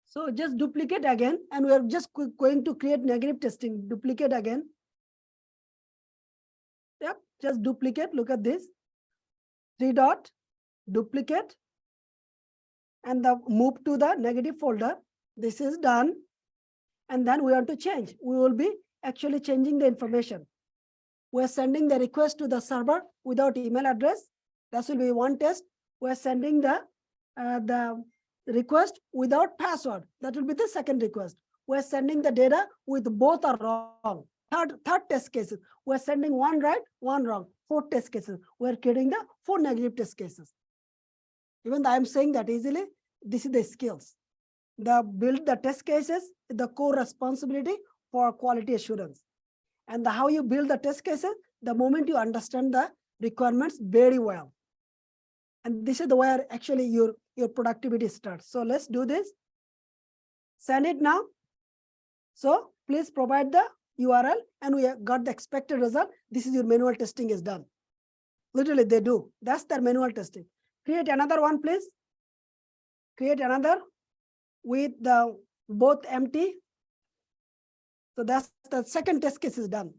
So just duplicate again, and we are just going to create negative testing. Duplicate again. Yep, just duplicate. Look at this. 3 dot, duplicate, and the move to the negative folder. This is done. And then we want to change. We will be actually changing the information. We're sending the request to the server without email address. That will be one test. We're sending the request without password. That will be the second request. We're sending the data with both are wrong. Third test cases. We're sending one right, one wrong. 4 test cases. We're creating the 4 negative test cases. Even though I'm saying that easily, this is the skills. The build the test cases, the core responsibility for quality assurance. And how you build the test cases, the moment you understand the requirements very well. And this is the where actually your productivity starts. So let's do this. Send it now. So please provide the URL, and we have got the expected result. This is your manual testing is done. Literally they do. That's their manual testing. Create another one, please. Create another with the both empty. So that's the second test case is done.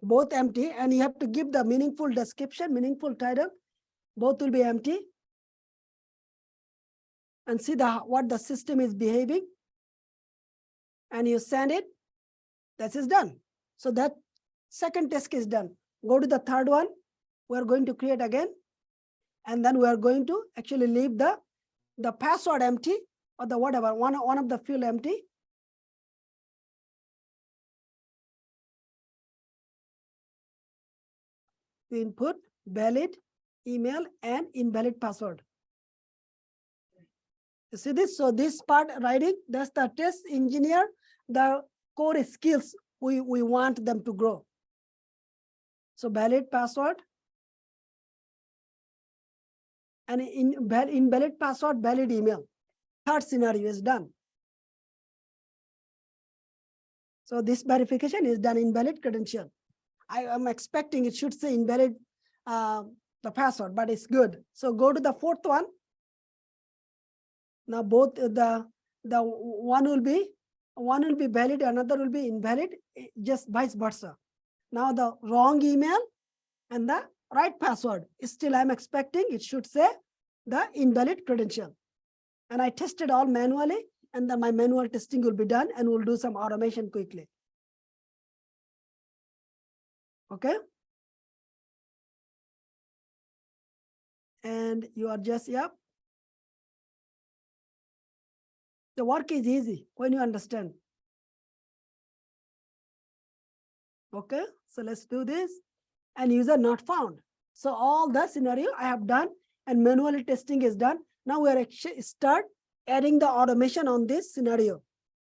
Both empty, and you have to give the meaningful description, meaningful title. Both will be empty. And see what the system is behaving. And you send it. That is done. So that second test case is done. Go to the third one. We're going to create again. And then we are going to actually leave the password empty, or the whatever, one of the field empty. We input valid email and invalid password. You see this? So this part writing, that's the test engineer, the core skills we want them to grow. So valid password. And invalid password, valid email. Third scenario is done. So this verification is done invalid credential. I am expecting it should say invalid the password, but it's good. So go to the fourth one. Now both the one will be valid, another will be invalid, just vice versa. Now the wrong email and the right password. Still I'm expecting it should say the invalid credential. And I tested all manually, and then my manual testing will be done, and we'll do some automation quickly. Okay. And you are just, yep. The work is easy when you understand. Okay, so let's do this. And user not found. So all the scenario I have done, and manually testing is done. Now we are actually start adding the automation on this scenario.